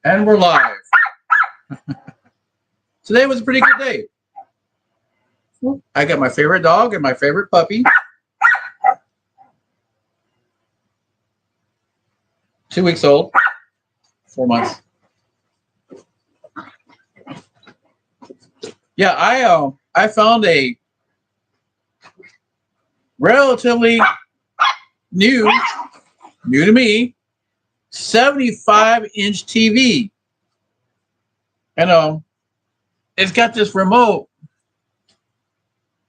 And we're live. Today was a pretty good day. I got my favorite dog and my favorite puppy. 2 weeks old. 4 months. Yeah, I found a relatively new to me, 75-inch TV. And it's got this remote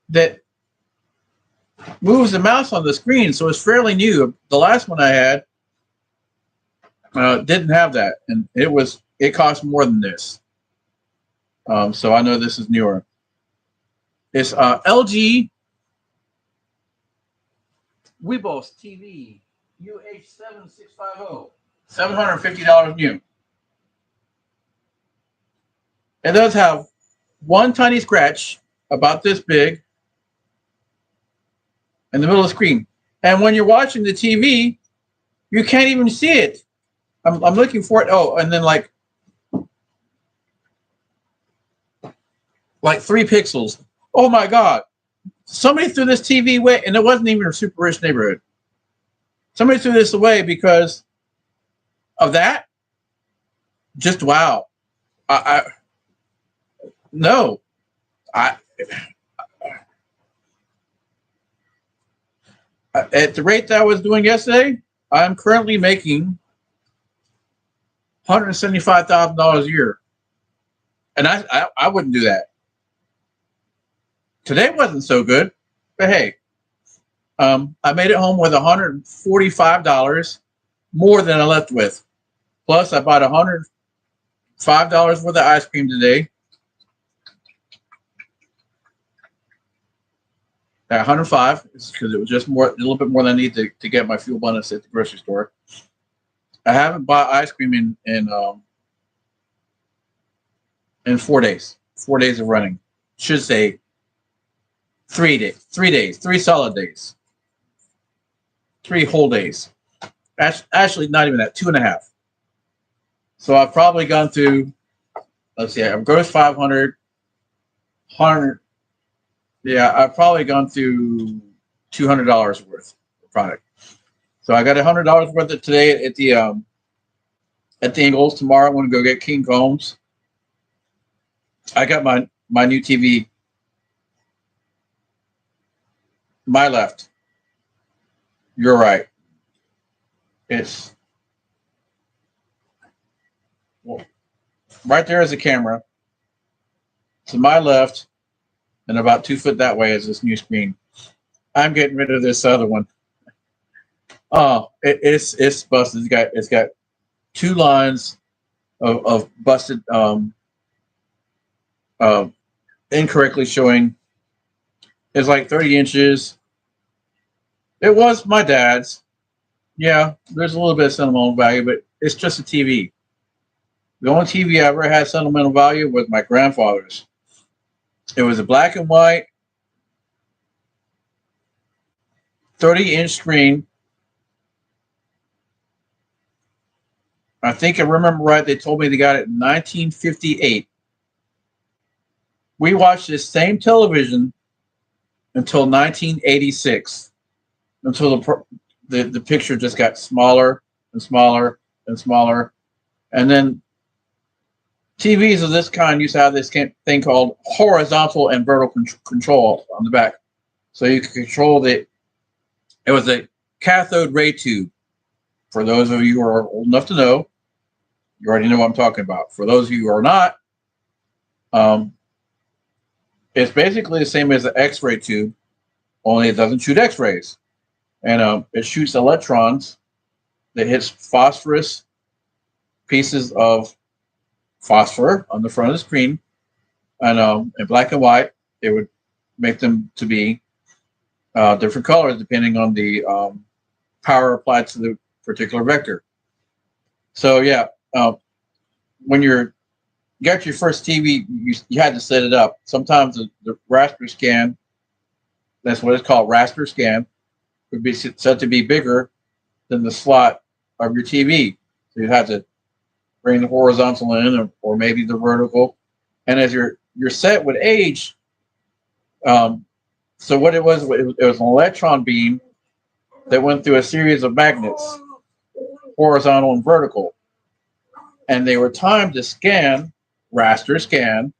that moves the mouse on the screen, so it's fairly new. The last one I had didn't have that, and it cost more than this. So I know this is newer. It's LG Weebos TV UH7650, $750 new. It does have one tiny scratch about this big in the middle of the screen. And when you're watching the TV, you can't even see it. I'm looking for it. Oh, and then like 3 pixels. Oh my God. Somebody threw this TV away, and it wasn't even a super rich neighborhood. Somebody threw this away because of that. Just wow. No. At the rate that I was doing yesterday, I'm currently making $175,000 a year. And I wouldn't do that. Today wasn't so good, but hey, I made it home with $145 more than I left with. Plus, I bought $105 worth of ice cream today. At 105 because it was just a little bit more than I need to get my fuel bonus at the grocery store. I haven't bought ice cream in 4 days. 4 days of running. Should say 3 days. 3 days. 3 solid days. 3 whole days. Actually, not even that. 2.5. So I've probably gone through. Let's see. I've grossed 500. 100. Yeah, I've probably gone through $200 worth of product. So I got $100 worth of today at the Ingles. Tomorrow I'm going to go get King Combs. I got my new TV. My left. You're right. It's right there is a camera. To my left. And about 2 foot that way is this new screen. I'm getting rid of this other one. Oh, it's busted. It's got 2 lines of busted, incorrectly showing. It's like 30 inches. It was my dad's. Yeah, there's a little bit of sentimental value, but it's just a TV. The only TV I ever had sentimental value was my grandfather's. It was a black and white 30-inch screen. I think I remember right. They told me they got it in 1958. We watched this same television until 1986, until the picture just got smaller and smaller and smaller. And then TVs of this kind used to have this thing called horizontal and vertical control on the back. So you could control it was a cathode ray tube. For those of you who are old enough to know, you already know what I'm talking about. For those of you who are not, it's basically the same as the X-ray tube, only it doesn't shoot X-rays. And it shoots electrons that hits phosphorus pieces of phosphor on the front of the screen, and in black and white, it would make them to be different colors depending on the power applied to the particular vector. So yeah, when you got your first TV, you had to set it up. Sometimes the raster scan, that's what it's called, raster scan, would be set to be bigger than the slot of your TV. So you had to bring the horizontal in, or maybe the vertical. And as your set would age, so what it was an electron beam that went through a series of magnets, horizontal and vertical, and they were timed to scan, raster scan,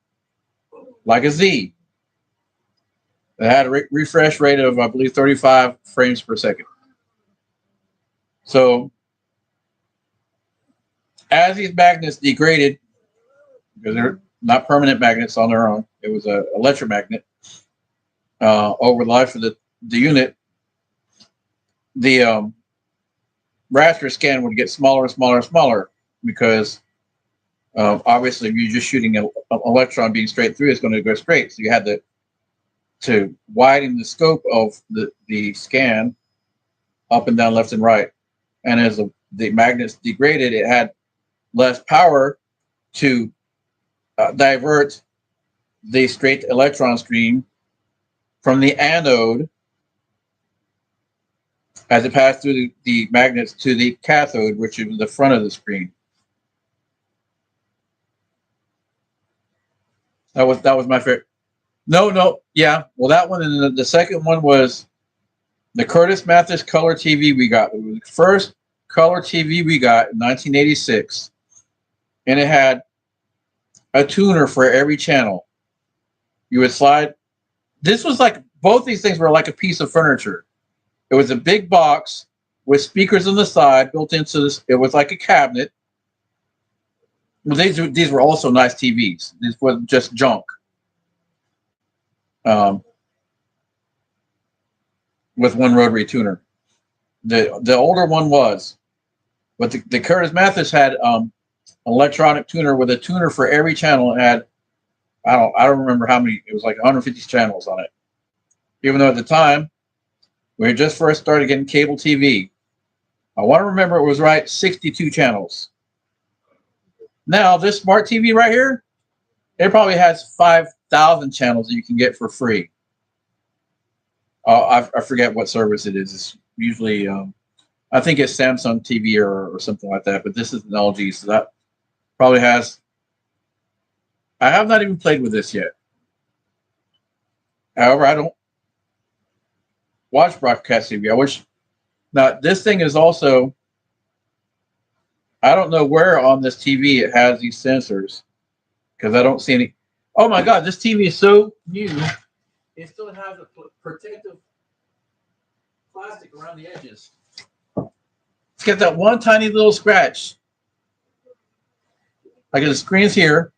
like a Z. It had a refresh rate of, I believe, 35 frames per second. So as these magnets degraded, because they're not permanent magnets on their own, it was an electromagnet, over the life of the unit, the raster scan would get smaller and smaller and smaller, because obviously if you're just shooting an electron beam straight through, it's going to go straight. So you had to widen the scope of the scan up and down, left and right. And as the magnets degraded, it had less power to divert the straight electron stream from the anode as it passed through the magnets to the cathode, which is the front of the screen. That was my favorite. No, yeah. Well, that one, and the second one was the Curtis Mathis color TV we got. It was the first color TV we got in 1986, and it had a tuner for every channel. You would slide. This was like, both these things were like a piece of furniture. It was a big box with speakers on the side built into this. It was like a cabinet. Well, these were also nice TVs. This wasn't just junk. With one rotary tuner. The older one was, but the Curtis Mathis had electronic tuner with a tuner for every channel. It had, I don't remember how many. It was like 150 channels on it. Even though at the time we had just first started getting cable TV, I want to remember it was right 62 channels. Now this smart TV right here, it probably has 5,000 channels that you can get for free. I forget what service it is. It's usually, I think it's Samsung TV or something like that. But this is an LG, so that probably has. I have not even played with this yet. However, I don't watch broadcast TV. I wish. Now this thing is also. I don't know where on this TV it has these sensors, because I don't see any. Oh my God, this TV is so new. It still has a protective plastic around the edges. It's got that one tiny little scratch. Like the screen's here.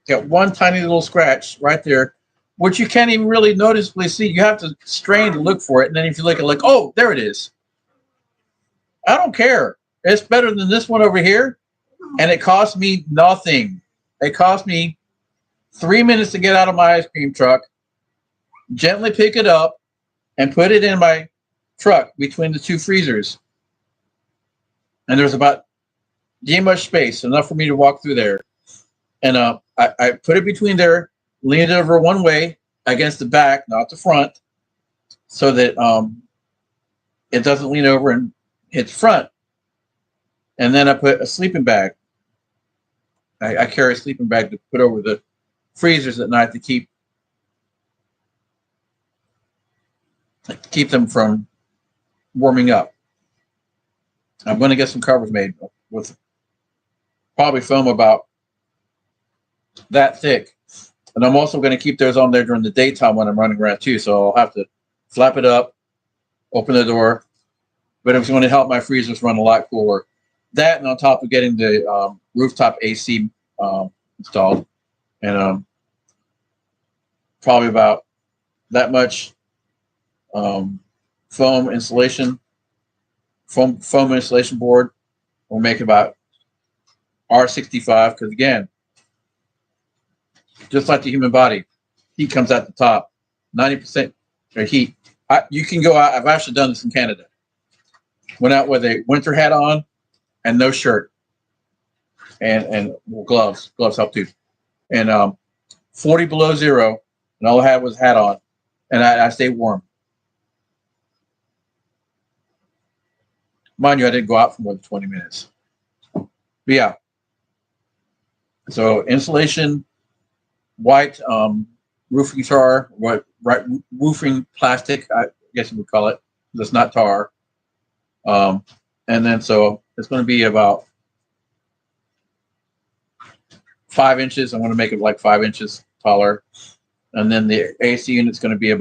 Got one tiny little scratch right there, which you can't even really noticeably see. You have to strain to look for it. And then if you look at it, like, oh, there it is. I don't care. It's better than this one over here. And it cost me nothing. It cost me 3 minutes to get out of my ice cream truck, gently pick it up, and put it in my truck between the two freezers. And there's about that much space, enough for me to walk through there. And I put it between there, lean it over one way against the back, not the front, so that it doesn't lean over and hit the front. And then I put a sleeping bag. I carry a sleeping bag to put over the freezers at night to keep them from warming up. I'm going to get some covers made with probably foam about that thick. And I'm also going to keep those on there during the daytime when I'm running around too. So I'll have to flap it up, open the door. But it's going to help my freezers run a lot cooler. That, and on top of getting the rooftop AC installed, and probably about that much foam insulation board will make about R65, because again, just like the human body, heat comes out the top. 90% heat. You can go out. I've actually done this in Canada. Went out with a winter hat on and no shirt, and gloves. Gloves help too. And 40 below zero, and all I had was a hat on, and I stayed warm. Mind you, I didn't go out for more than 20 minutes. But yeah. So insulation, white roofing tar, roofing plastic, I guess you would call it. That's not tar. And then so it's going to be about 5 inches. I'm going to make it like 5 inches taller. And then the AC unit's going to be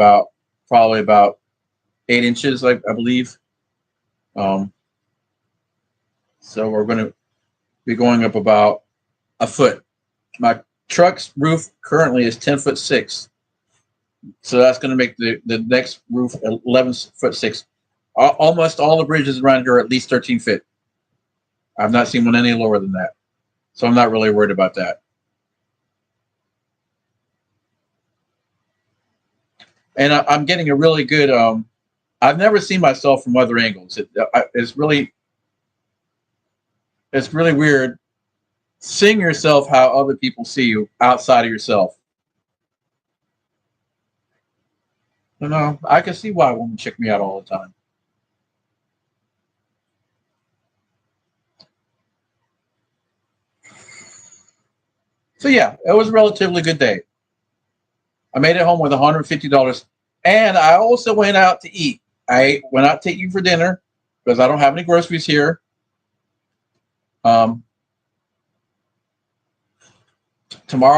probably about 8 inches, I believe. So we're going to be going up about a foot. My truck's roof currently is 10'6". So that's going to make the next roof 11'6". Almost all the bridges around here are at least 13 feet. I've not seen one any lower than that. So I'm not really worried about that. And I'm getting a really good, I've never seen myself from other angles. It's really weird seeing yourself how other people see you outside of yourself. You know, I can see why women check me out all the time. So yeah, it was a relatively good day. I made it home with $150, and I also went out to eat. I went out to eat for dinner because I don't have any groceries here. Tomorrow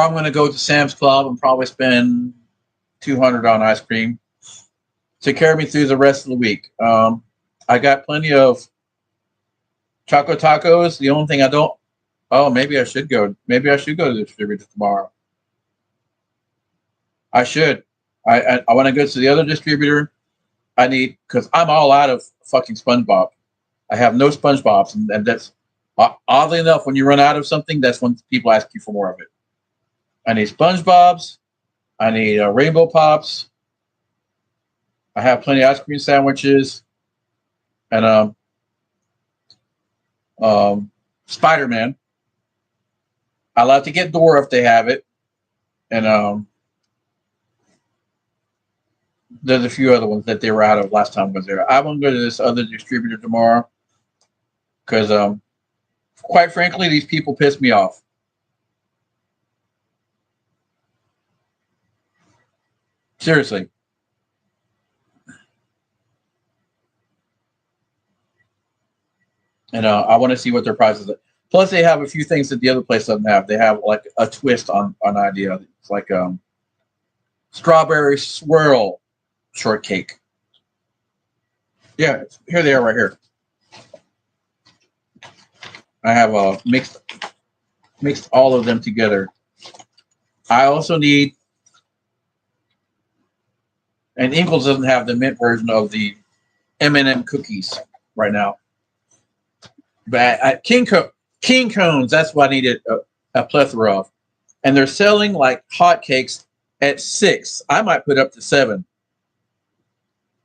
I'm going to go to Sam's Club and probably spend $200 on ice cream to carry me through the rest of the week. I got plenty of Choco Tacos. The only thing I don't. Oh, maybe I should go. Maybe I should go to the distributor tomorrow. I should. I want to go to the other distributor. I need, because I'm all out of fucking SpongeBob. I have no SpongeBobs, and that's oddly enough, when you run out of something, that's when people ask you for more of it. I need SpongeBob's. I need Rainbow Pops. I have plenty of ice cream sandwiches, and Spider-Man. I like to get Dora if they have it, and there's a few other ones that they were out of last time I was there. I want to go to this other distributor tomorrow because, quite frankly, these people piss me off. Seriously. And I want to see what their prices are. Plus, they have a few things that the other place doesn't have. They have like a twist on idea. It's like strawberry swirl shortcake. Yeah, here they are right here. I have mixed all of them together. I also need, and Ingles doesn't have the mint version of the M&M cookies right now. But King Cones, that's what I needed a plethora of. And they're selling like hotcakes at $6. I might put up to $7.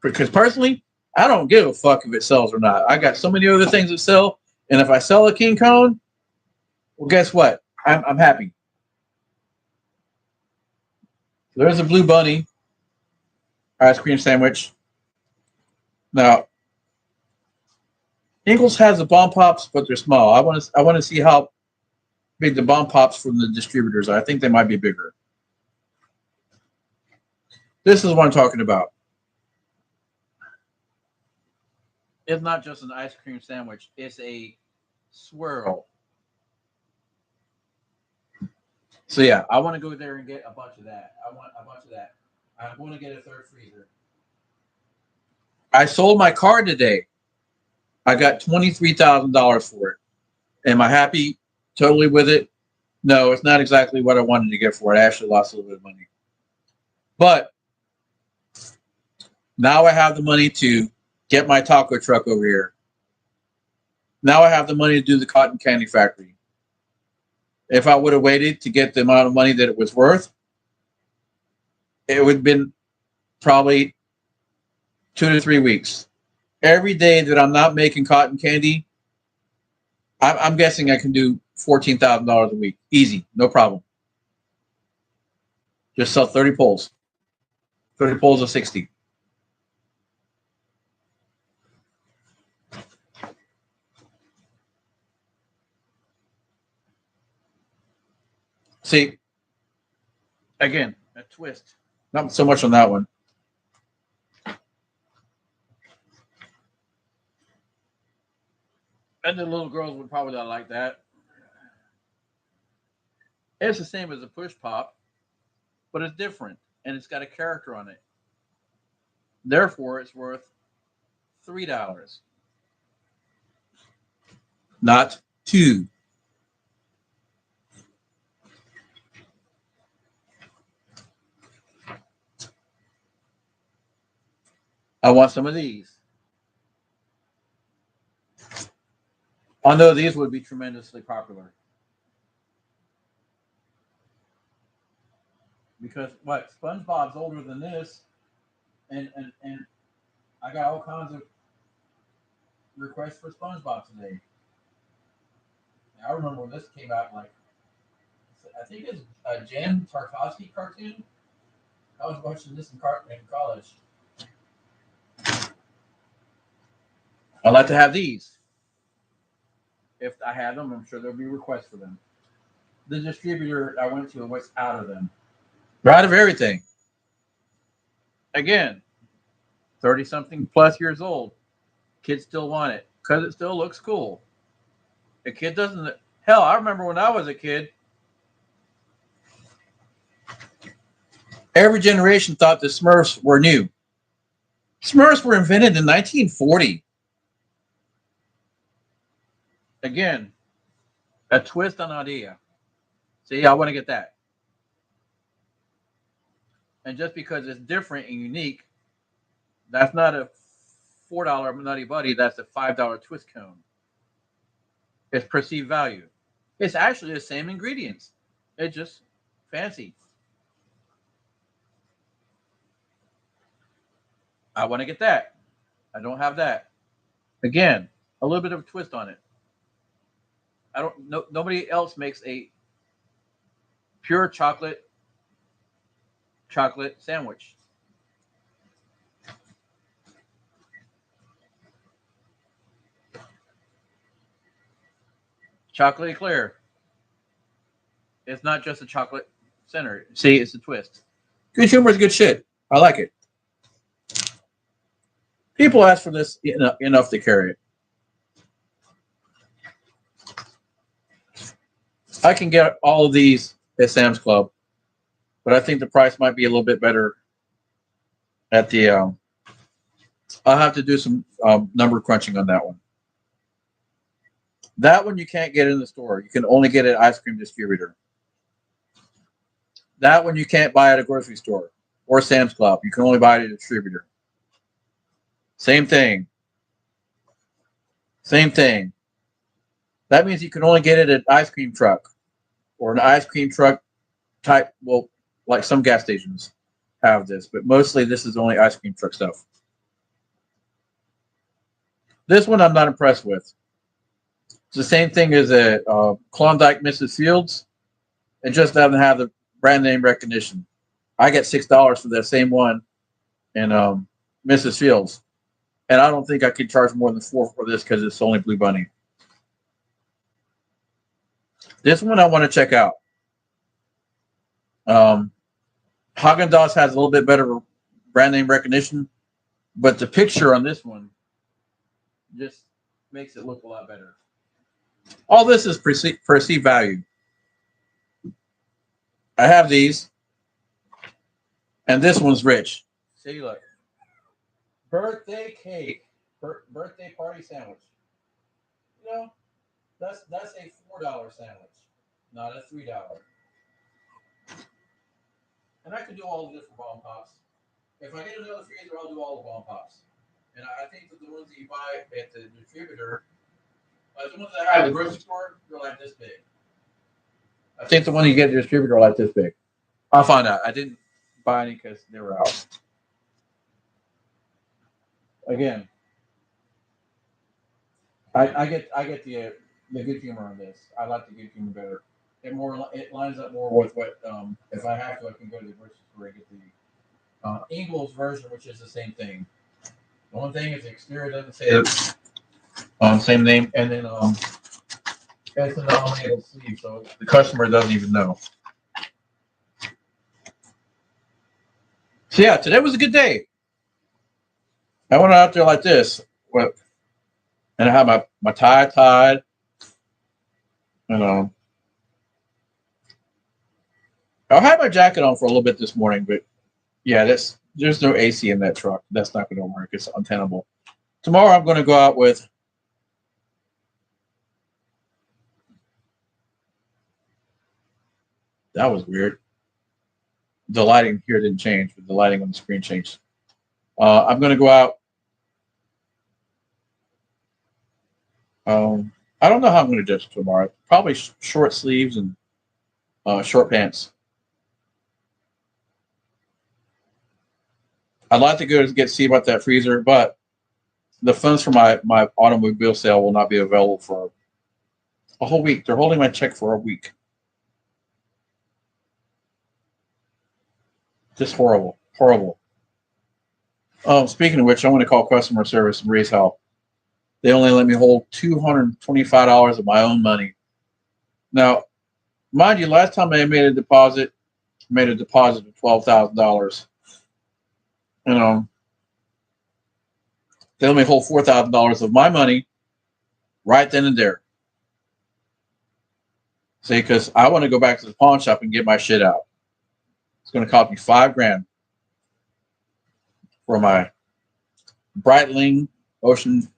Because personally, I don't give a fuck if it sells or not. I got so many other things that sell. And if I sell a King Cone, well, guess what? I'm happy. There's a Blue Bunny ice cream sandwich. Now, Ingles has the Bomb Pops, but they're small. I want to see how big the Bomb Pops from the distributors are. I think they might be bigger. This is what I'm talking about. It's not just an ice cream sandwich. It's a swirl. So yeah, I want to go there and get a bunch of that. I want a bunch of that. I want to get a third freezer. I sold my car today. I got $23,000 for it. Am I happy totally with it? No, it's not exactly what I wanted to get for it. I actually lost a little bit of money. But now I have the money to get my taco truck over here. Now I have the money to do the cotton candy factory. If I would have waited to get the amount of money that it was worth, it would have been probably 2 to 3 weeks. Every day that I'm not making cotton candy, I'm guessing I can do $14,000 a week. Easy, no problem. Just sell 30 poles. 30 poles of 60. See, again, a twist. Not so much on that one. And the little girls would probably not like that. It's the same as a push pop, but it's different and it's got a character on it. Therefore, it's worth $3, not two. I want some of these. I know these would be tremendously popular. Because what? SpongeBob's older than this, and I got all kinds of requests for SpongeBob today. I remember when this came out, like I think it's a Jan Tarkovsky cartoon. I was watching this in college. I'd like to have these. If I had them, I'm sure there'll be requests for them. The distributor I went to was out of them. They're out of everything. Again, 30-something plus years old. Kids still want it because it still looks cool. A kid doesn't. Hell, I remember when I was a kid, every generation thought the Smurfs were new. Smurfs were invented in 1940. Again, a twist on idea. See, I want to get that. And just because it's different and unique, that's not a $4 Nutty Buddy. That's a $5 twist cone. It's perceived value. It's actually the same ingredients. It's just fancy. I want to get that. I don't have that. Again, a little bit of a twist on it. I don't know. Nobody else makes a pure chocolate sandwich. Chocolate eclair. It's not just a chocolate center. See, it's a twist. Good humor is good shit. I like it. People ask for this enough to carry it. I can get all of these at Sam's Club, but I think the price might be a little bit better at the. I'll have to do some number crunching on that one. That one you can't get in the store. You can only get it at ice cream distributor. That one you can't buy at a grocery store or Sam's Club. You can only buy it at a distributor. Same thing. Same thing. That means you can only get it at ice cream truck or an ice cream truck type. Well, like some gas stations have this, but mostly this is only ice cream truck stuff. This one I'm not impressed with. It's the same thing as a Klondike Mrs. Fields. It just doesn't have the brand name recognition. I get $6 for that same one in Mrs. Fields. And I don't think I could charge more than $4 for this because it's only Blue Bunny. This one I want to check out. Haagen-Dazs has a little bit better brand name recognition, but the picture on this one just makes it look a lot better. All this is perceived value. I have these, and this one's rich. See, look. Birthday cake, birthday party sandwich. You know, that's a $4 sandwich, not a $3. And I can do all the different bomb pops. If I get another freezer, I'll do all the bomb pops. And I think that the ones that you buy at the distributor, like the ones that I have at the grocery store, they're like this big. I think the one you get at the distributor are like this big. I'll find out. I didn't buy any because they were out. Again, I get the good humor on this. I like the good humor better. It lines up more with what if I have to, I can go to the grocery store and get the Ingles version, which is the same thing. The only thing is the exterior doesn't say the same name, and then it's a nominated sleeve, so the customer doesn't even know. So yeah, today was a good day. I went out there like this, and I had my tie tied, and I had my jacket on for a little bit this morning, but yeah, there's no AC in that truck. That's not going to work. It's untenable. Tomorrow I'm going to go out with. That was weird. The lighting here didn't change, but the lighting on the screen changed. I'm going to go out. I don't know how I'm going to dress tomorrow. Probably short sleeves and short pants. I'd like to go get see about that freezer, but the funds for my automobile sale will not be available for a whole week. They're holding my check for a week. Just horrible, horrible. Speaking of which, I want to call customer service and raise hell. They only let me hold $225 of my own money. Now, mind you, last time I made a deposit of $12,000. They let me hold $4,000 of my money right then and there. See, because I want to go back to the pawn shop and get my shit out. It's going to cost me $5,000 for my Breitling Ocean.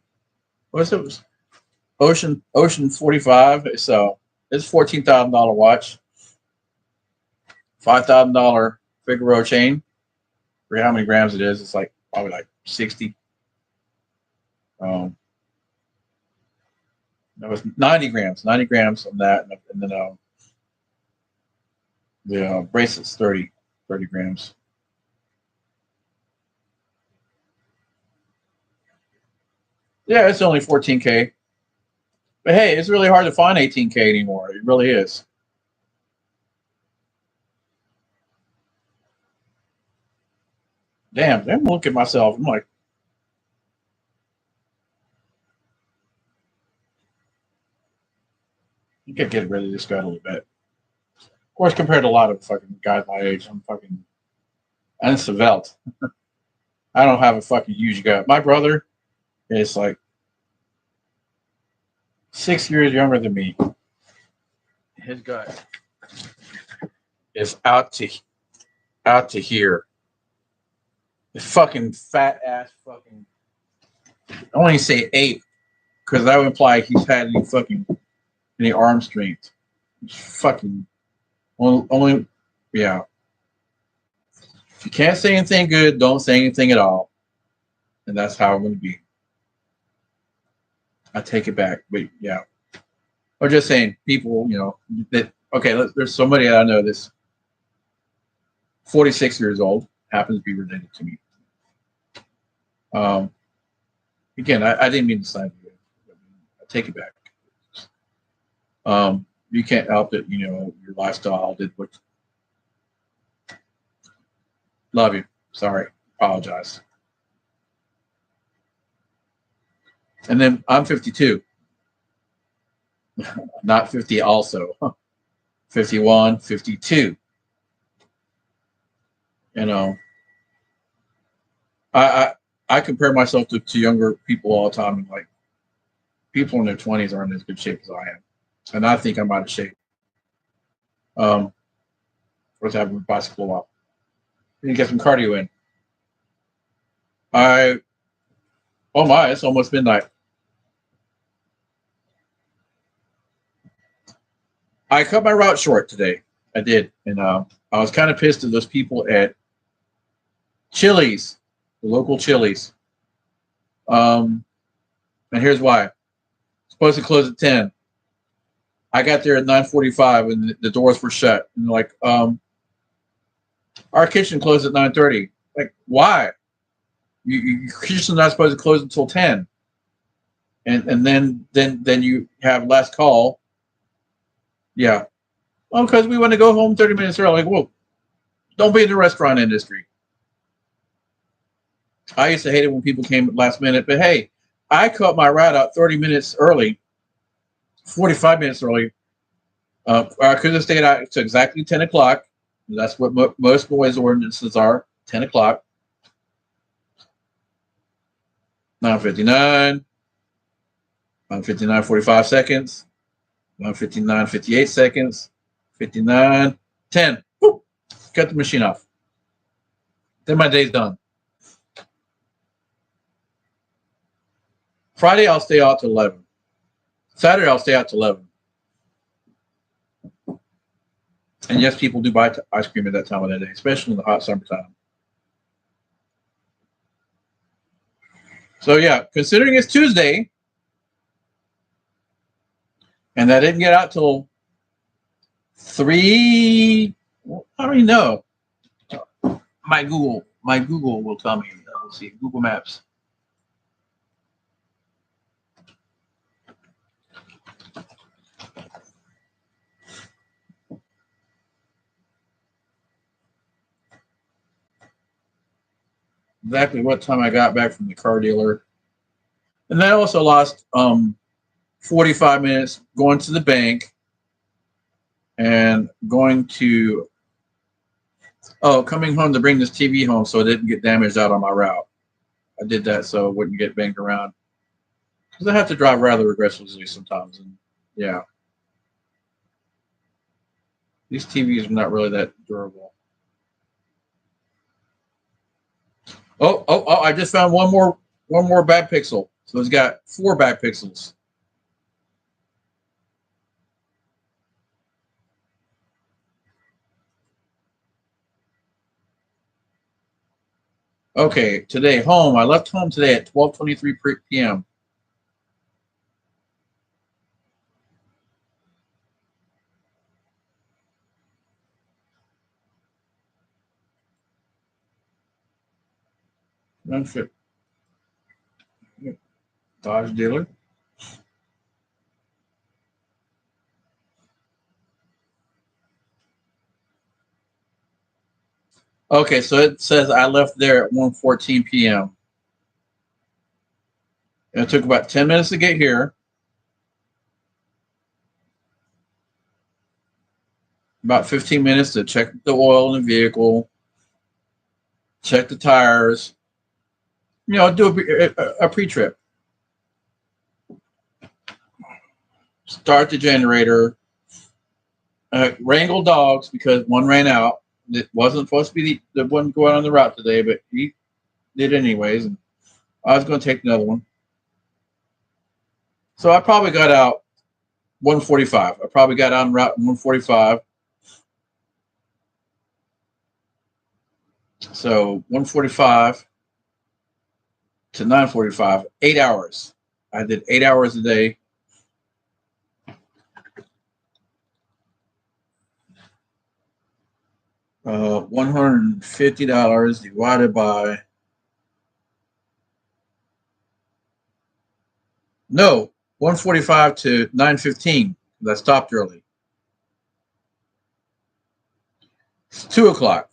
What's it? Ocean 45. So it's $14,000 watch, $5,000 Figaro chain. For how many grams it is? It's like probably like 60. That was 90 grams. 90 grams on that, and then the bracelet's 30 grams. Yeah, it's only 14K. But hey, it's really hard to find 18K anymore. It really is. Damn, I'm looking at myself. I'm like, you could get rid of this guy a little bit. Of course, compared to a lot of fucking guys my age, I'm fucking unsvelte. I don't have a fucking huge gut. My brother is like 6 years younger than me. His gut is out to here. The fucking fat ass fucking. I want to say ape because that would imply he's had any arm strength. It's fucking only yeah. If you can't say anything good, don't say anything at all, and that's how I'm going to be. I take it back, but yeah. I'm just saying, people, that okay. There's somebody I know that's 46 years old, happens to be related to me. Again, I didn't mean to side you. I take it back. You can't help it. Your lifestyle did what. Love you. Sorry. Apologize. And then I'm 52. Not 50 also. 51, 52. I compare myself to younger people all the time, and like people in their 20s aren't as good shape as I am, and I think I'm out of shape. Was having a bicycle walk. You get some cardio in. Oh my, it's almost midnight. I cut my route short today. I did, and I was kind of pissed at those people at Chili's, the local Chili's. And here's why. It's supposed to close at 10. I got there at 9:45 and the doors were shut. And like, our kitchen closed at 9:30. Like, why? Your kitchen's not supposed to close until 10. And then you have last call. Yeah. Well, because we want to go home 30 minutes early. Like, whoa, don't be in the restaurant industry. I used to hate it when people came last minute, but hey, I cut my route out 30 minutes early, 45 minutes early. I could have stayed out to exactly 10 o'clock. That's what most noise ordinances are. 10 o'clock, 9:59, 9:59, 45 seconds, 9:59, 58 seconds, 59, 10. Whoop, cut the machine off. Then my day's done. Friday, I'll stay out till 11. Saturday, I'll stay out till 11. And yes, people do buy ice cream at that time of the day, especially in the hot summertime. So yeah, considering it's Tuesday, and I didn't get out till 3. I don't even know. My Google will tell me. Let's see, Google Maps. Exactly what time I got back from the car dealer. And I also lost 45 minutes going to the bank and coming home to bring this TV home so it didn't get damaged out on my route. I did that so it wouldn't get banged around. Because I have to drive rather aggressively sometimes. And yeah. These TVs are not really that durable. Oh, I just found one more bad pixel. So it's got 4 bad pixels. Okay, today home. I left home today at 12:23 p.m. Dodge dealer. Okay, so it says I left there at 1:14 p.m. And it took about 10 minutes to get here. About 15 minutes to check the oil in the vehicle, check the tires, do a pre-trip. Start the generator, wrangle dogs because one ran out. It wasn't supposed to be the one going on the route today, but he did anyways. And I was going to take another one. So I probably got out 1:45. I probably got on route 1:45. So 1:45 to 9:45, 8 hours. I did 8 hours a day. $150 divided by 1:45 to 9:15. I stopped early. It's 2 o'clock,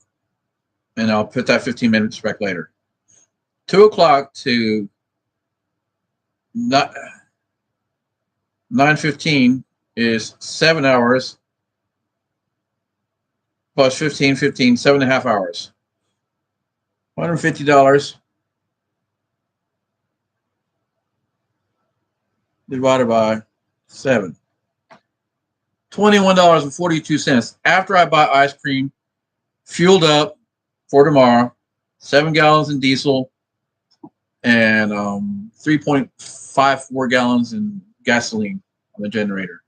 and I'll put that 15 minutes back later. 2 o'clock to 9:15 is 7 hours plus 15, 7.5 hours. $150 divided by 7. $21.42 after I buy ice cream, fueled up for tomorrow, 7 gallons in diesel, and 3.54 gallons in gasoline on the generator.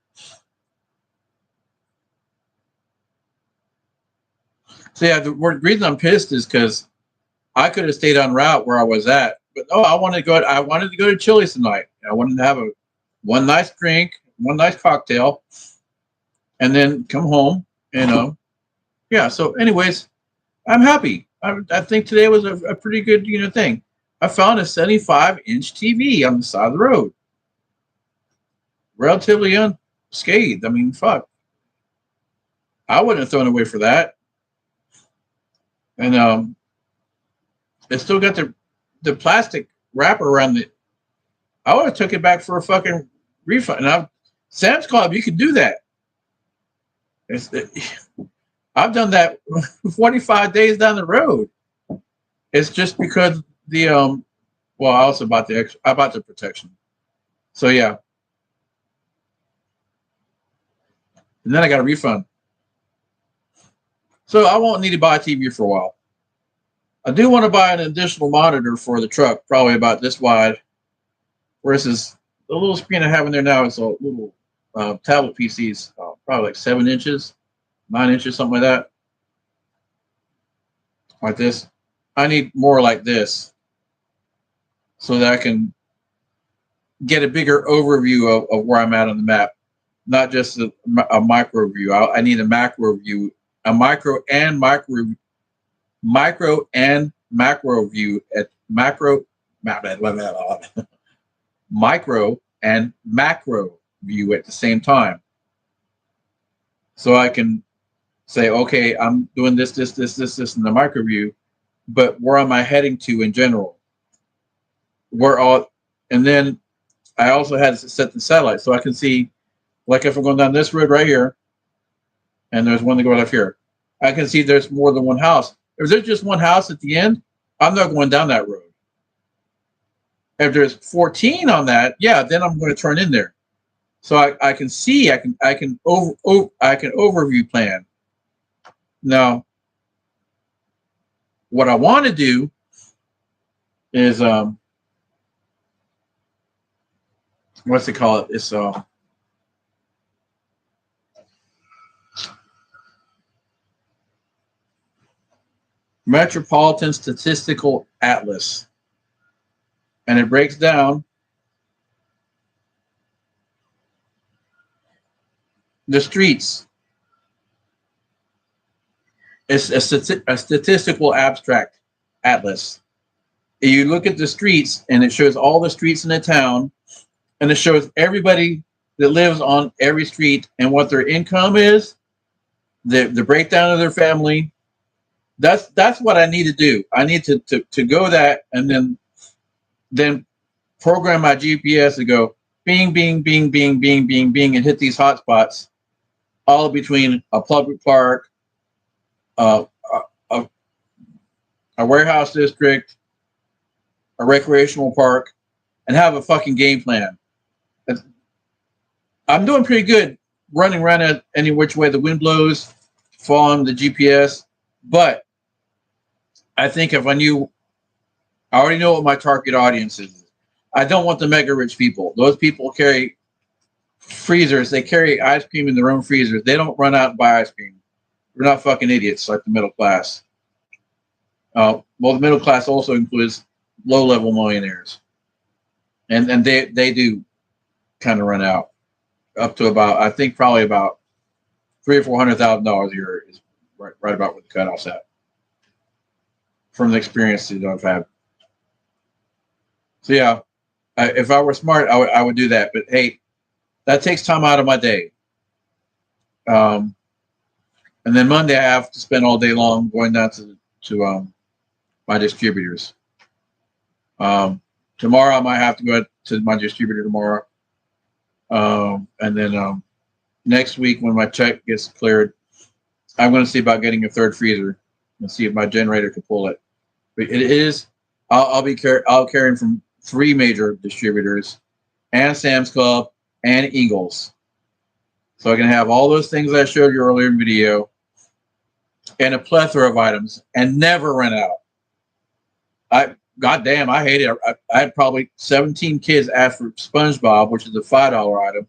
So yeah, the reason I'm pissed is because I could have stayed on route where I was at, but I wanted to go to Chili's tonight. I wanted to have one nice drink, one nice cocktail, and then come home. And yeah. So, anyways, I'm happy. I think today was a pretty good thing. I found a 75-inch TV on the side of the road, relatively unscathed. I mean, fuck, I wouldn't have thrown it away for that. And it still got the plastic wrapper around it. I would have took it back for a fucking refund. And Sam's Club, you can do that. I've done that 45 days down the road. It's just because the well, I also bought the protection. So yeah, and then I got a refund. So I won't need to buy a TV for a while. I do want to buy an additional monitor for the truck, probably about this wide, versus the little screen I have in there now is a little tablet PCs, probably like 7 inches, 9 inches, something like that. Like this. I need more like this so that I can get a bigger overview of where I'm at on the map, not just a micro view. I need a macro view, a micro and macro view at macro, micro and macro view at the same time. So I can say, okay, I'm doing this in the micro view, but where am I heading to in general? And then I also had to set the satellite so I can see, like if I'm going down this road right here, and there's one to go left here, I can see there's more than one house. If there's just one house at the end, I'm not going down that road. If there's 14 on that, yeah, then I'm going to turn in there. So I can see, I can overview plan. Now, what I want to do is what's it called? It's Metropolitan Statistical Atlas, and it breaks down the streets. It's a statistical abstract atlas. You look at the streets, and it shows all the streets in the town, and it shows everybody that lives on every street and what their income is, the breakdown of their family. That's what I need to do. I need to go that, and then program my GPS to go bing, bing, bing, bing, bing, bing, bing, and hit these hot spots, all between a public park, a warehouse district, a recreational park, and have a fucking game plan. I'm doing pretty good running around at any which way the wind blows, following the GPS. But I think if I already know what my target audience is. I don't want the mega rich people. Those people carry freezers. They carry ice cream in their own freezers. They don't run out and buy ice cream. We're not fucking idiots like the middle class. Well, the middle class also includes low-level millionaires, and they do kind of run out up to about, I think probably about $300,000 or $400,000 a year is right about where the cutoff's at from the experience that I've had. So yeah, if I were smart, I would do that. But hey, that takes time out of my day. And then Monday I have to spend all day long going down to my distributors. Tomorrow I might have to go to my distributor tomorrow. And then next week when my check gets cleared, I'm going to see about getting a third freezer and see if my generator can pull it. But it is, I'll carrying from 3 major distributors and Sam's Club and Eagles. So I can have all those things I showed you earlier in video and a plethora of items and never run out. Goddamn, I hate it. I had probably 17 kids ask for SpongeBob, which is a $5 item.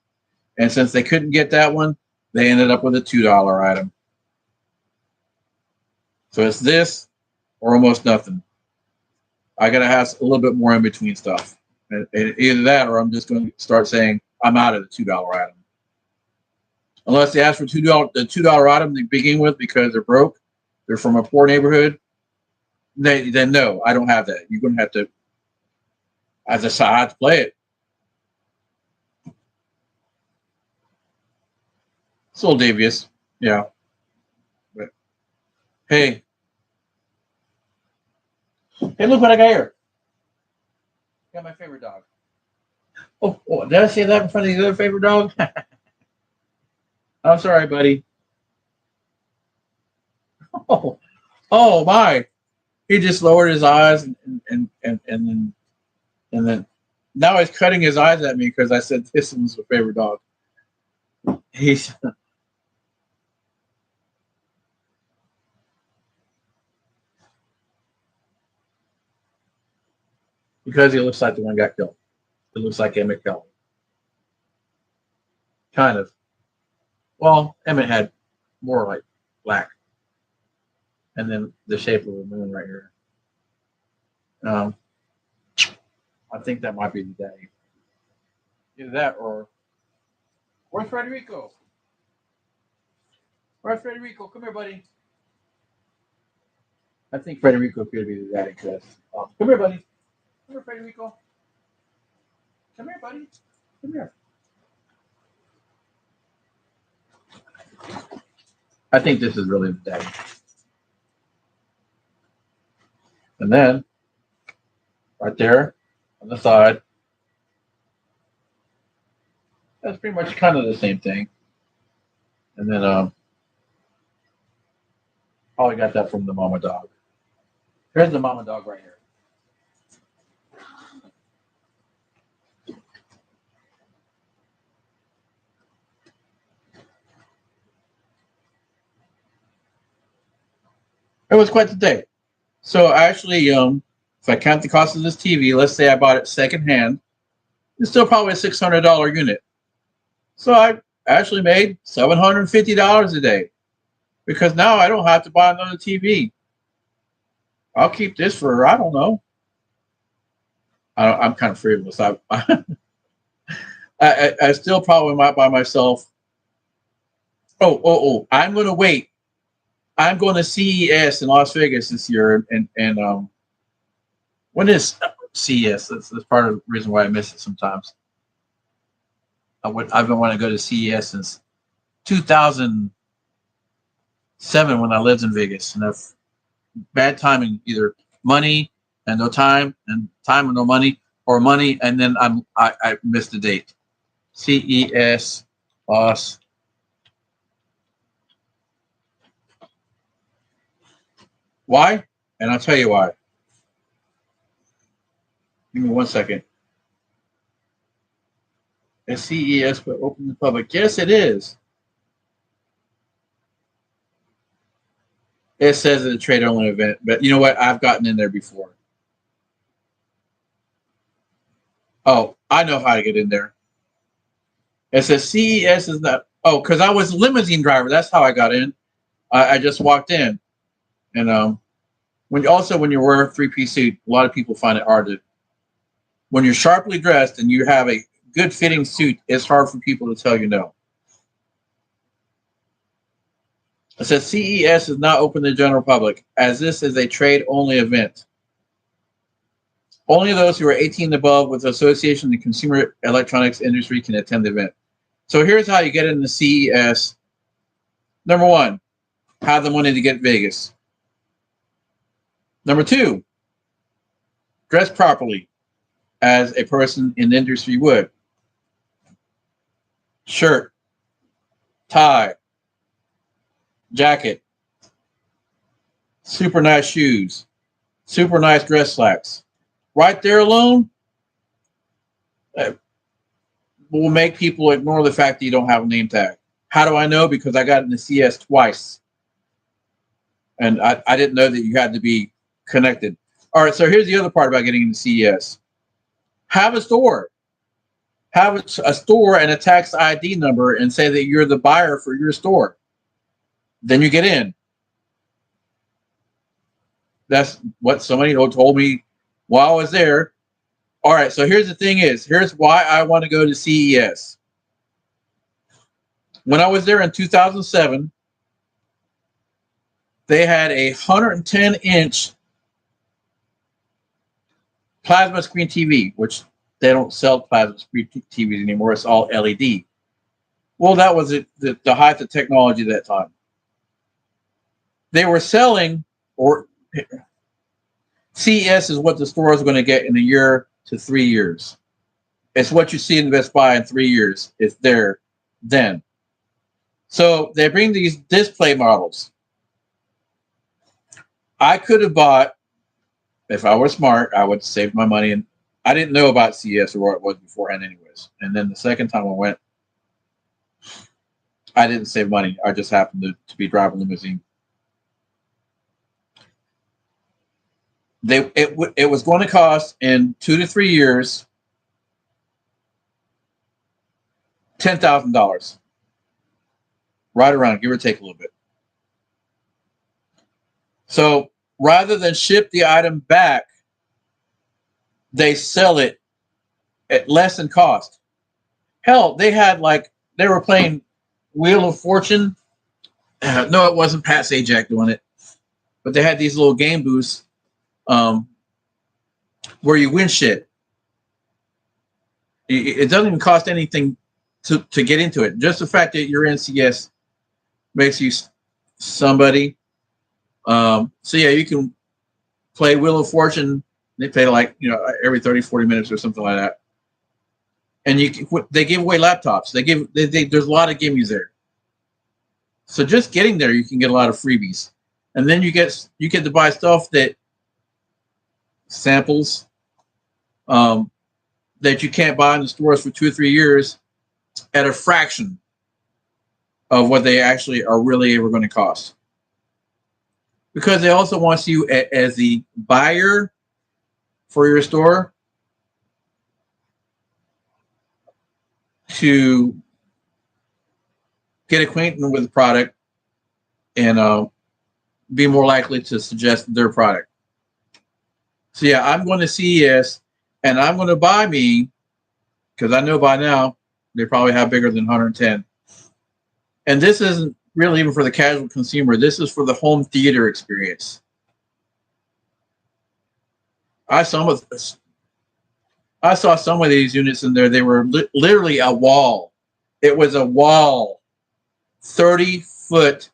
And since they couldn't get that one, they ended up with a $2 item. So it's this or almost nothing. I got to have a little bit more in between stuff. And either that or I'm just going to start saying I'm out of the $2 item. Unless they ask for the $2 item to begin with because they're broke, they're from a poor neighborhood, then no, I don't have that. You're going to have to, I have to play it. It's a little devious, yeah. But hey, look what I got here. Got my favorite dog. Oh, did I say that in front of the other favorite dog? I'm sorry, buddy. Oh my. He just lowered his eyes and then now he's cutting his eyes at me because I said this was my favorite dog. He's because he looks like the one got killed. It looks like Emmett Kelly. Kind of. Well, Emmett had more like black. And then the shape of the moon right here. Um, I think that might be the day. Either that or where's Federico? Where's Federico? Come here, buddy. I think Federico could be the daddy because come here, buddy. Come here, Federico. Come here, buddy. Come here. I think this is really the daddy. And then right there on the side, that's pretty much kind of the same thing. And then probably got that from the mama dog. Here's the mama dog right here. It was quite the day. So actually, if I count the cost of this TV, let's say I bought it secondhand, it's still probably a $600 unit. So I actually made $750 a day because now I don't have to buy another TV. I'll keep this for, I don't know. I'm kind of frivolous. I still probably might buy myself. I'm going to wait. I'm going to CES in Las Vegas this year, and when is CES? That's part of the reason why I miss it sometimes. I've been wanting to go to CES since 2007 when I lived in Vegas, and I've bad timing, either money and no time, and time and no money, or money and then I missed the date. CES Las. Why? And I'll tell you why. Give me 1 second. Is CES but open to the public? Yes, it is. It says it's a trade-only event, but you know what? I've gotten in there before. Oh, I know how to get in there. It says CES is not. Oh, because I was a limousine driver. That's how I got in. I just walked in, and when you wear a three-piece suit, a lot of people find it hard to. When you're sharply dressed and you have a good fitting suit, it's hard for people to tell you no. It says CES is not open to the general public, as this is a trade-only event. Only those who are 18 and above with association in the consumer electronics industry can attend the event. So here's how you get into CES. Number one, have the money to get Vegas. Number two, dress properly as a person in the industry would. Shirt, tie, jacket, super nice shoes, super nice dress slacks. Right there alone will make people ignore the fact that you don't have a name tag. How do I know? Because I got in the CS twice. And I didn't know that you had to be connected. All right, so here's the other part about getting into CES. Have a store. Have a store and a tax ID number and say that you're the buyer for your store. Then you get in. That's what somebody told me while I was there. All right, so here's the thing is, here's why I want to go to CES. When I was there in 2007, they had a 110-inch plasma screen TV, which they don't sell plasma screen TVs anymore. It's all LED. Well, that was the height of technology at that time. They were selling, or CES is what the store is going to get in a year to 3 years. It's what you see in Best Buy in 3 years. It's there then. So they bring these display models. I could have bought If I were smart, I would save my money. And I didn't know about CES or what it was beforehand, anyways. And then the second time I went, I didn't save money. I just happened to be driving limousine. It was going to cost in 2 to 3 years $10,000, right around, give or take a little bit. So rather than ship the item back, they sell it at less than cost. Hell, they were playing Wheel of Fortune. No, it wasn't Pat Sajak doing it, but they had these little game booths where you win shit. It doesn't even cost anything to get into it. Just the fact that you're in CS makes you somebody. So yeah, you can play Wheel of Fortune. They play every 30, 40 minutes or something like that. And they give away laptops. There's a lot of gimmies there. So just getting there, you can get a lot of freebies. And then you get to buy stuff that samples that you can't buy in the stores for 2 or 3 years at a fraction of what they actually are really ever going to cost. Because they also want you as the buyer for your store to get acquainted with the product and be more likely to suggest their product. So yeah, I'm going to CES and I'm going to buy me, because I know by now they probably have bigger than 110. And this isn't really even for the casual consumer. This is for the home theater experience. I saw some of these units in there. They were literally a wall. It was a wall, 30-foot.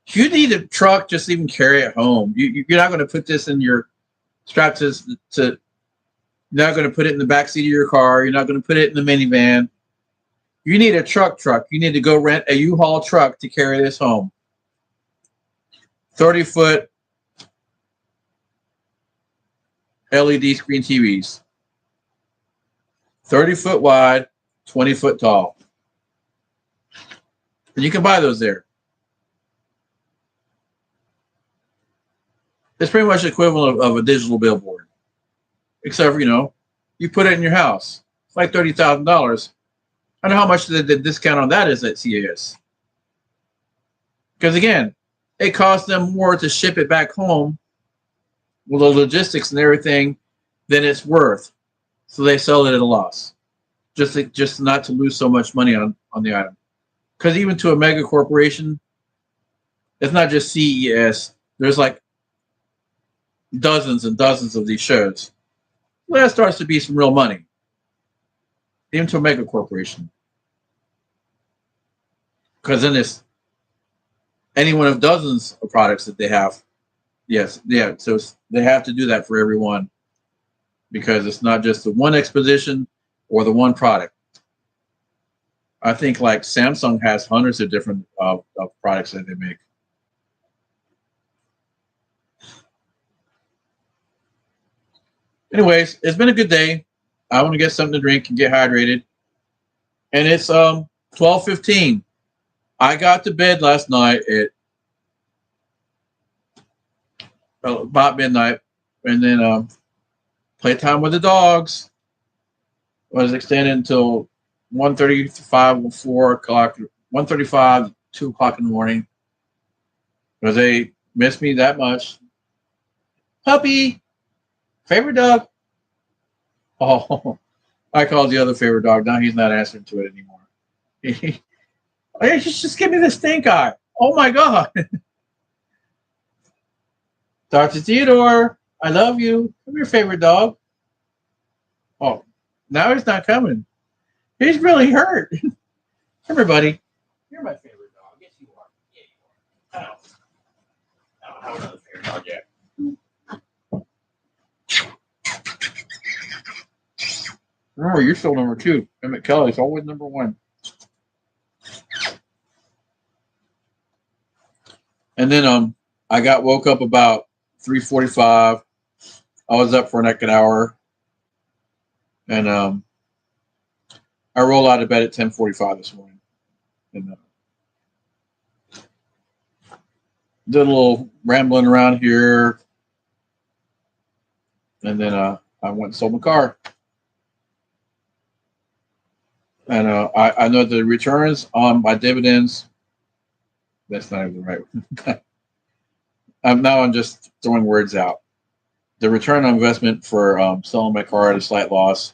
You need a truck just to even carry it home. You're not going to put this in your strap to. You're not going to put it in the back seat of your car. You're not going to put it in the minivan. You need a truck. You need to go rent a U-Haul truck to carry this home. 30-foot LED screen TVs. 30-foot wide, 20-foot tall. And you can buy those there. It's pretty much the equivalent of a digital billboard. Except for, you put it in your house. It's like $30,000. I know how much the discount on that is at CES. Because again, it costs them more to ship it back home with the logistics and everything than it's worth. So they sell it at a loss. Just not to lose so much money on the item. Because even to a mega corporation, it's not just CES. There's like dozens and dozens of these shows. Well, that starts to be some real money. Even to a mega corporation. Because then it's any one of dozens of products that they have. Yes, yeah. So they have to do that for everyone. Because it's not just the one exposition or the one product. I think like Samsung has hundreds of different of products that they make. Anyways, it's been a good day. I want to get something to drink and get hydrated. And it's 12:15. I got to bed last night at about midnight, and then playtime with the dogs was extended until 1:35 or 4 o'clock, 1:35, 2 o'clock in the morning, because they missed me that much. Puppy, favorite dog. Oh, I called the other favorite dog. Now he's not answering to it anymore. Hey, just give me the stink eye. Oh my God. Dr. Theodore, I love you. I'm your favorite dog. Oh, now he's not coming. He's really hurt. Come here, buddy. You're my favorite dog. Yes, you are. Yeah, you are. I don't have another favorite dog yet. Remember, you're still number 2. Emmett Kelly's always number 1. And then I got woke up about 3:45. I was up for like an hour, and I rolled out of bed at 10:45 this morning, and did a little rambling around here, and then I went and sold my car. And I know the returns on my dividends. That's not even right. I'm just throwing words out. The return on investment for selling my car at a slight loss,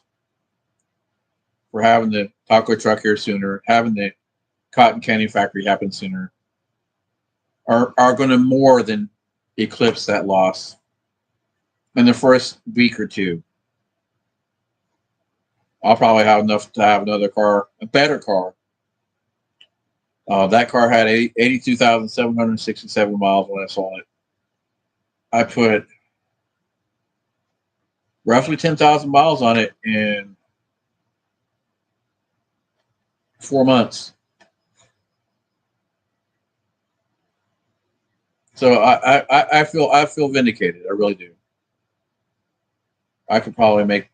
for having the taco truck here sooner, having the cotton candy factory happen sooner, are going to more than eclipse that loss in the first week or two. I'll probably have enough to have another car, a better car. That car had 82,767 miles when I sold it. I put roughly 10,000 miles on it in 4 months. So I feel vindicated. I really do. I could probably make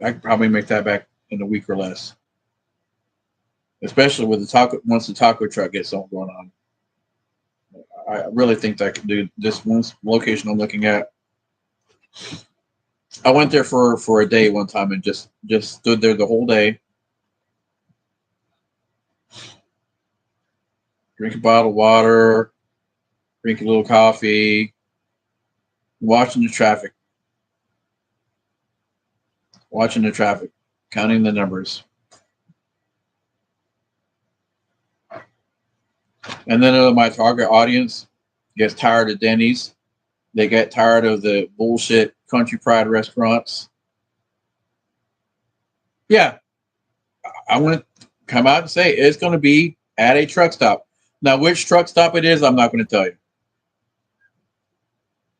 that back in a week or less. Especially with once the taco truck gets something going on. I really think that I can do this one location I'm looking at. I went there for a day one time and just stood there the whole day. Drink a bottle of water, drink a little coffee, watching the traffic, counting the numbers. And then my target audience gets tired of Denny's. They get tired of the bullshit country fried restaurants. Yeah, I want to come out and say it's going to be at a truck stop. Now, which truck stop it is, I'm not going to tell you.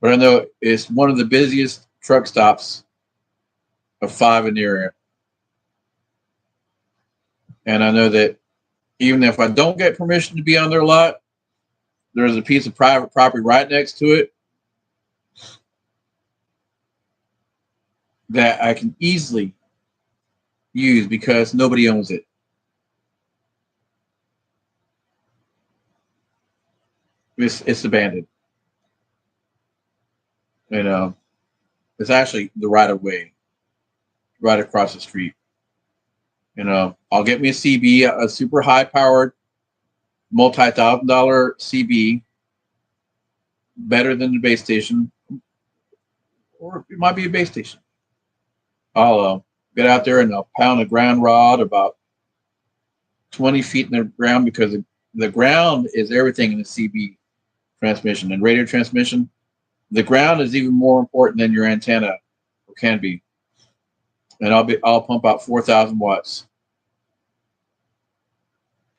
But I know it's one of the busiest truck stops of 5 in the area. And I know that even if I don't get permission to be on their lot, there's a piece of private property right next to it that I can easily use because nobody owns it. It's abandoned. And it's actually the right of way, right across the street. I'll get me a CB, a super high powered, multi-$1,000 CB, better than the base station, or it might be a base station. I'll get out there and I'll pound a ground rod about 20 feet in the ground because the ground is everything in the CB transmission and radio transmission. The ground is even more important than your antenna, or can be. And I'll pump out 4,000 watts.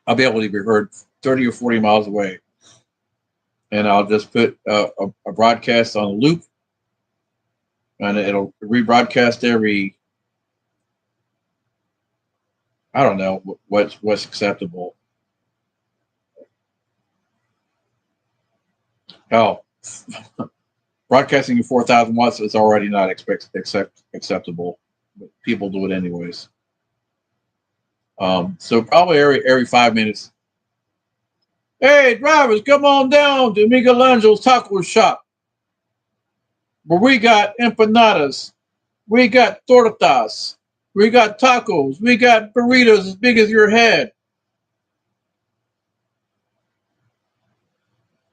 I'll be able to be heard 30 or 40 miles away. And I'll just put a broadcast on a loop, and it'll rebroadcast every, I don't know what's acceptable. Hell, broadcasting 4,000 watts is already not acceptable, but people do it anyways. So probably every 5 minutes. Hey, drivers, come on down to Michelangelo's Taco Shop, where we got empanadas, we got tortas, we got tacos, we got burritos as big as your head.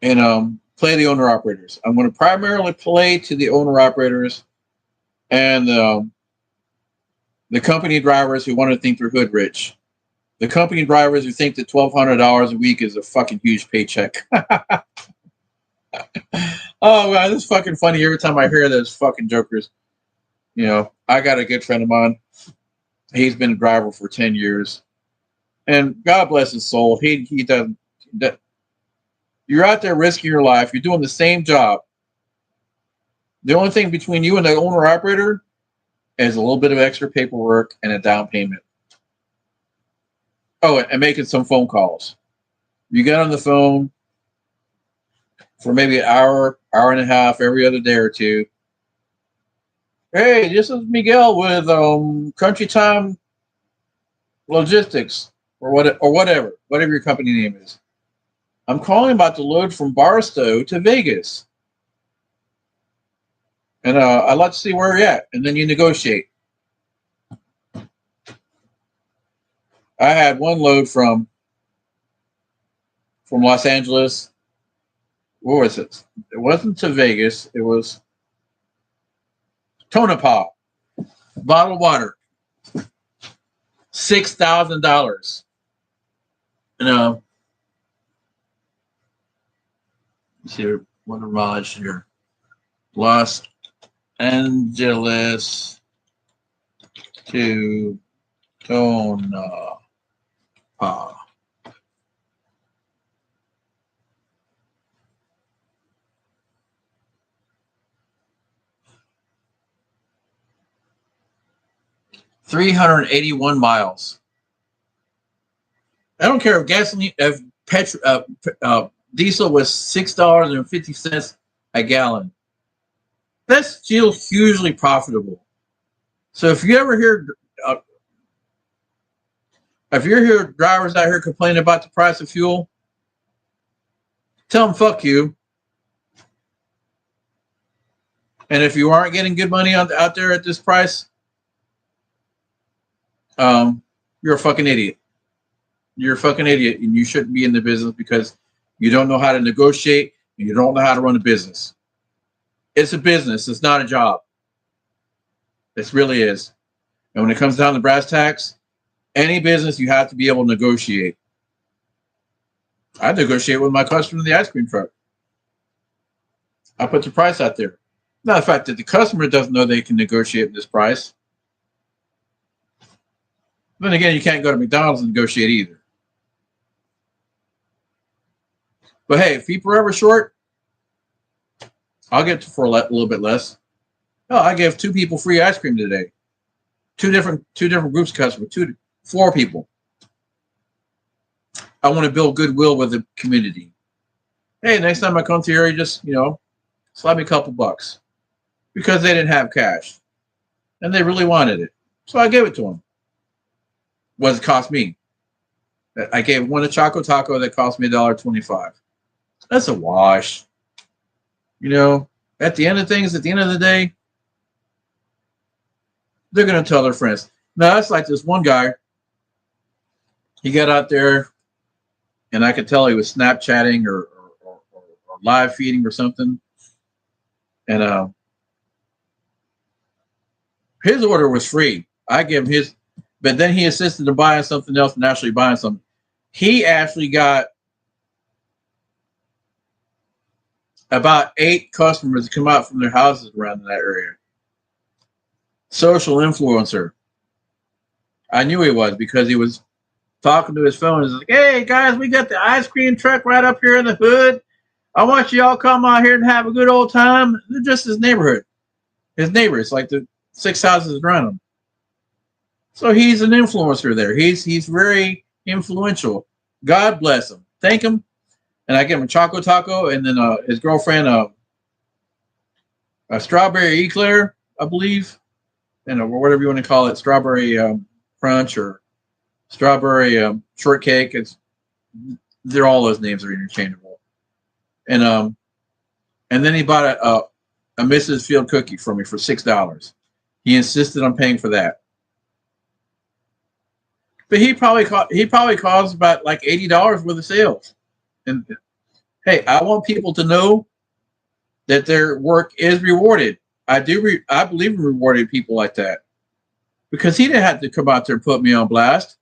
And play the owner operators. I'm going to primarily play to the owner operators and the company drivers who want to think they're hood rich. The company drivers who think that $1,200 a week is a fucking huge paycheck. Oh, man, this is fucking funny every time I hear those fucking jokers. I got a good friend of mine. He's been a driver for 10 years. And God bless his soul. He doesn't. You're out there risking your life. You're doing the same job. The only thing between you and the owner operator is a little bit of extra paperwork and a down payment. Oh, and making some phone calls. You get on the phone for maybe an hour hour and a half every other day or two. Hey, this is Miguel with Country Time Logistics or whatever your company name is. I'm calling about the load from Barstow to Vegas. And I'd like to see where you're at. And then you negotiate. I had one load from Los Angeles. What was it? It wasn't to Vegas. It was Tonopah. Bottled water. $6,000. You see what the mileage here. Los Angeles to Tonopah. 381 miles. I don't care if gasoline, if diesel was $6.50 a gallon. That's still hugely profitable. So if you ever hear, drivers out here complaining about the price of fuel, tell them fuck you. And if you aren't getting good money out there at this price, you're a fucking idiot. You're a fucking idiot, and you shouldn't be in the business because you don't know how to negotiate and you don't know how to run a business. It's a business. It's not a job. This really is. And when it comes down to brass tacks, any business, you have to be able to negotiate. I negotiate with my customer in the ice cream truck. I put the price out there. Not the fact that the customer doesn't know they can negotiate this price. Then again, you can't go to McDonald's and negotiate either. But hey, if people are ever short, I'll get it for a little bit less. Oh, I gave 2 people free ice cream today. Two different groups of customers, 4 people. I want to build goodwill with the community. Hey, next time I come to your area, just slap me a couple bucks because they didn't have cash and they really wanted it, so I gave it to them. What does it cost me? I gave one a Choco Taco that cost me $1.25. That's a wash. At the end of things, at the end of the day, they're going to tell their friends. Now, that's like this one guy. He got out there, and I could tell he was Snapchatting or live feeding or something. And his order was free. I gave him his, but then he insisted on buying something else and actually buying something. He actually got about 8 customers to come out from their houses around that area. Social influencer. I knew he was because he was talking to his phone. He's like, hey, guys, we got the ice cream truck right up here in the hood. I want you all come out here and have a good old time. They're just his neighborhood. His neighbors, like the 6 houses around him. So he's an influencer there. He's very influential. God bless him. Thank him. And I give him a Choco Taco, and then his girlfriend a strawberry eclair, I believe, and whatever you want to call it, strawberry crunch or strawberry shortcake. They're all those names are interchangeable. And then he bought a Mrs. Field cookie for me for $6. He insisted on paying for that. But he probably caused about like $80 worth of sales. And hey, I want people to know that their work is rewarded. I believe in rewarding people like that because he didn't have to come out there and put me on blast.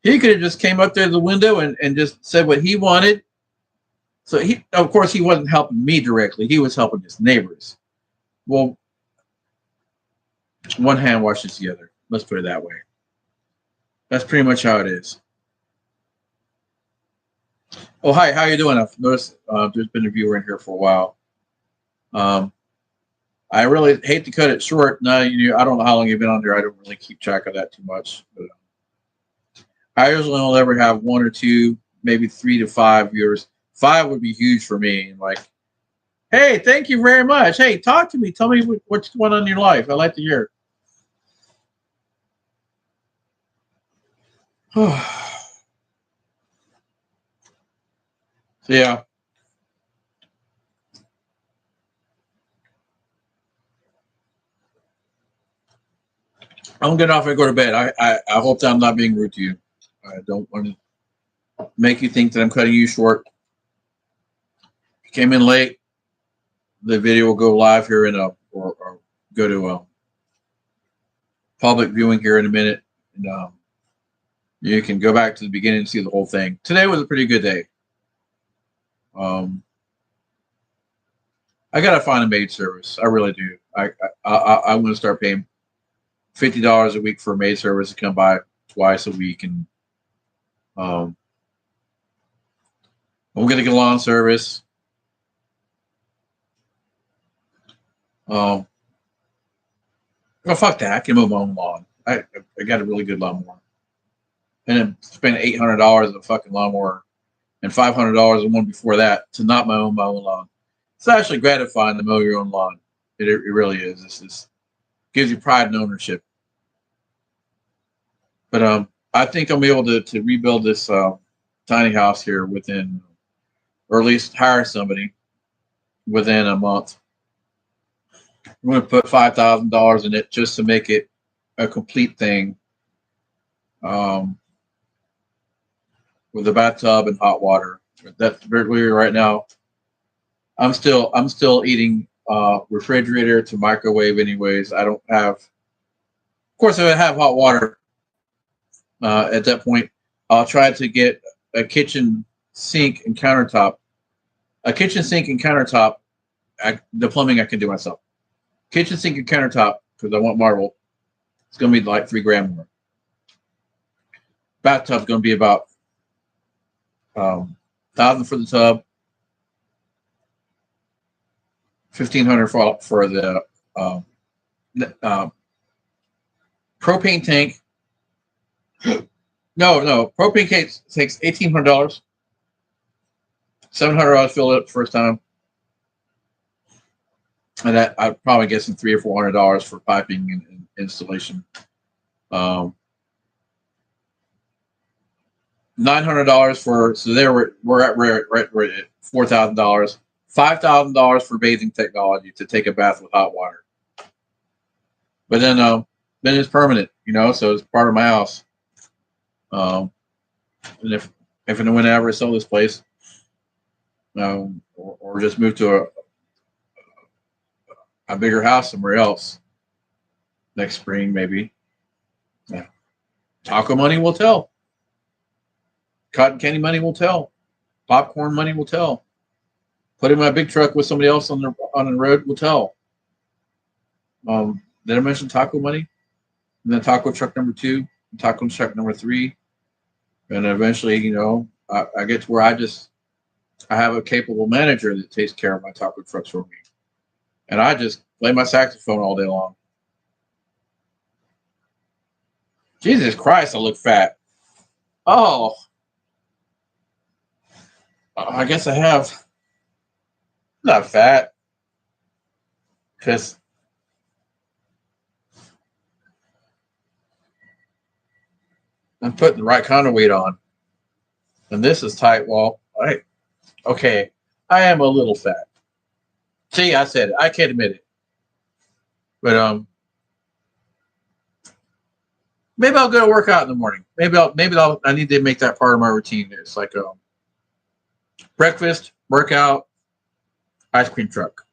He could have just came up there to the window and just said what he wanted. So of course, he wasn't helping me directly. He was helping his neighbors. Well, one hand washes the other. Let's put it that way. That's pretty much how it is. Oh, hi. How you doing? I've noticed there's been a viewer in here for a while. I really hate to cut it short. Now, I don't know how long you've been on there. I don't really keep track of that too much. But I usually only ever have 1 or 2, maybe 3 to 5 viewers. 5 would be huge for me. Like, Hey, thank you very much. Hey, talk to me. Tell me what's going on in your life. I like to hear. So yeah, I'm getting off and go to bed. I hope that I'm not being rude to you. I don't want to make you think that I'm cutting you short. If you came in late, the video will go live here in a or go to a public viewing here in a minute, and you can go back to the beginning and see the whole thing. Today was a pretty good day. Um, I gotta find a maid service. I really do. I'm gonna start paying $50 a week for a maid service to come by twice a week, and um, I'm gonna get a lawn service. Um, well, fuck that. I can mow my own lawn. I got a really good lawnmower, and then spend $800 on a fucking lawnmower and $500 on one before that to not mow my own lawn. It's actually gratifying to mow your own lawn. It really is. This gives you pride and ownership. But I think I'll be able to rebuild this tiny house here within, or at least hire somebody within a month. I'm going to put $5,000 in it just to make it a complete thing, um, with a bathtub and hot water. That's very weird right now. I'm still eating refrigerator to microwave anyways. I don't have. Of course, if I have hot water at that point, I'll try to get a kitchen sink and countertop. A kitchen sink and countertop. The plumbing I can do myself. Kitchen sink and countertop because I want marble. It's going to be like $3,000 more. Bathtub's going to be about $1,000 for the tub, $1,500 for the propane tank. No, propane tank takes $1,800. $700 fill it up the first time, and that I'd probably get some $300 or $400 for piping and installation. $900 for, so there we're at $4,000. $5,000 for bathing technology to take a bath with hot water. But then it's permanent, so it's part of my house. And if and whenever I sell this place, or just move to a bigger house somewhere else next spring, maybe. Yeah. Taco money will tell. Cotton candy money will tell. Popcorn money will tell. Putting my big truck with somebody else on the road will tell. Did I mention taco money? And then taco truck number 2, taco truck number 3, and eventually, I get to where I have a capable manager that takes care of my taco trucks for me, and I just play my saxophone all day long. Jesus Christ, I look fat. Oh, I guess I have. Not fat, because I'm putting the right kind of weight on, and this is tight. Well, okay, I am a little fat. See, I said it. I can't admit it, but maybe I'll go to work out in the morning. Maybe I need to make that part of my routine. It's like breakfast, workout, ice cream truck.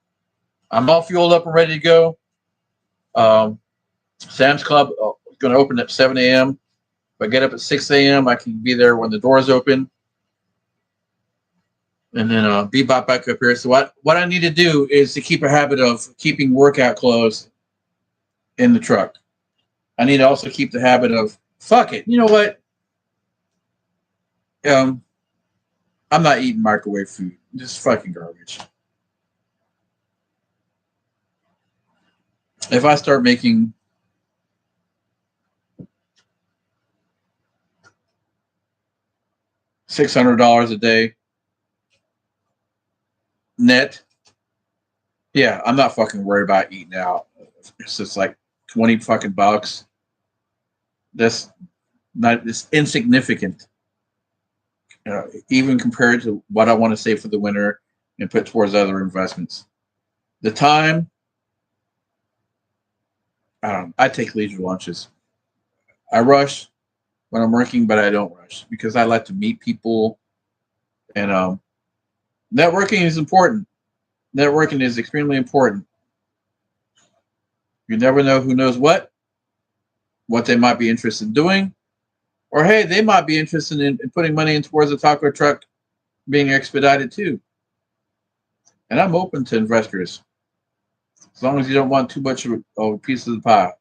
I'm all fueled up and ready to go. Sam's Club is going to open at 7 a.m. If I get up at 6 a.m., I can be there when the doors open. And then bebop back up here. So what I need to do is to keep a habit of keeping workout clothes in the truck. I need to also keep the habit of, fuck it. You know what? I'm not eating microwave food. Just fucking garbage. If I start making $600 a day net, Yeah, I'm not fucking worried about eating out. It's just like 20 fucking bucks. That's not, it's insignificant, even compared to what I want to save for the winter and put towards other investments. The time, I take leisure lunches. I rush when I'm working, but I don't rush because I like to meet people, and networking is important. Networking is extremely important. You never know who knows what they might be interested in doing, or hey, they might be interested in putting money in towards a taco truck being expedited too. And I'm open to investors as long as you don't want too much of a piece of the pie.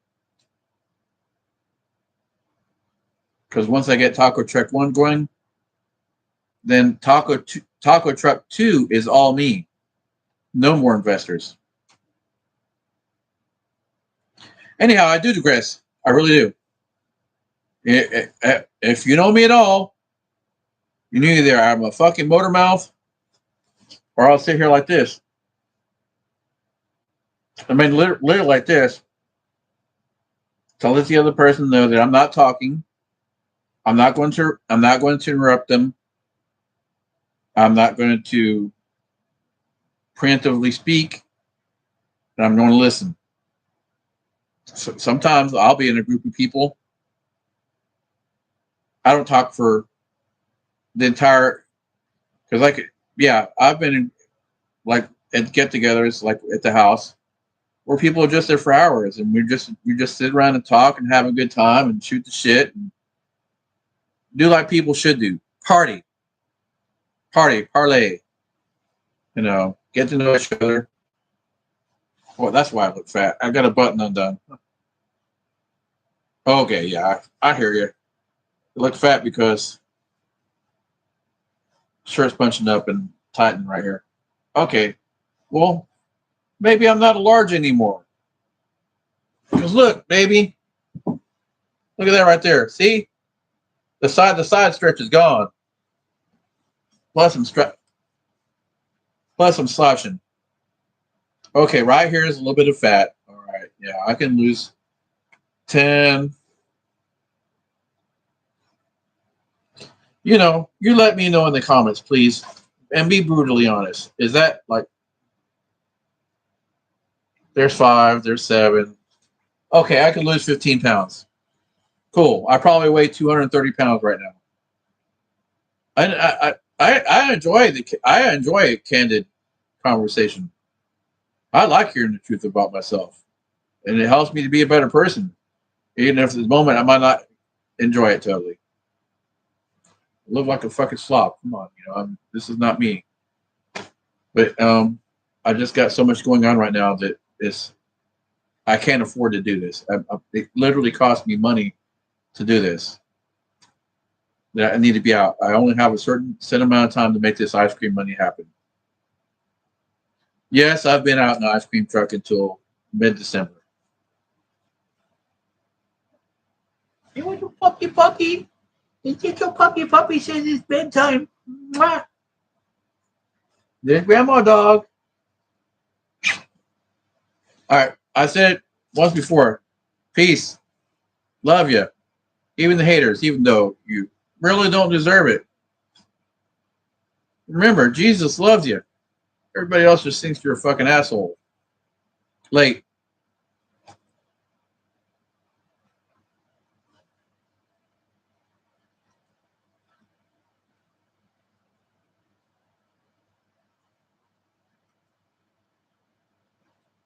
Because once I get taco truck one going, then taco truck two is all me. No more investors. Anyhow, I do digress. I really do. If you know me at all, you knew either I'm a fucking motor mouth or I'll sit here like this. I mean, literally like this. To let the other person know that I'm not talking. I'm not going to interrupt them. I'm not going to preemptively speak. And I'm going to listen. So sometimes I'll be in a group of people. I don't talk for the entire, because I've been in, like, at get-togethers, like at the house, where people are just there for hours, and we just sit around and talk and have a good time and shoot the shit and do like people should do. Party, parlay. Get to know each other. Well, that's why I look fat. I got a button undone. Okay, yeah, I hear you. You look fat because shirt's bunching up and tightening right here. Okay, well, maybe I'm not a large anymore. Because look, baby, look at that right there. See, the side stretch is gone. Plus I'm slouching. Okay, right here is a little bit of fat. All right, yeah, I can lose 10. You let me know in the comments, please, and be brutally honest. Is that like, there's 5, there's 7. Okay, I can lose 15 pounds. Cool. I probably weigh 230 pounds right now. I enjoy a candid conversation. I like hearing the truth about myself, and it helps me to be a better person. Even if at the moment I might not enjoy it totally. I live like a fucking slob. Come on, this is not me. But I just got so much going on right now that I can't afford to do this. It literally costs me money to do this. That I need to be out. I only have a certain set amount of time to make this ice cream money happen. Yes, I've been out in the ice cream truck until mid-December. You want your puppy? It's your puppy says it's bedtime. Mwah. There's grandma dog. All right, I said it once before. Peace. Love you. Even the haters, even though you really don't deserve it. Remember, Jesus loves you. Everybody else just thinks you're a fucking asshole. Late.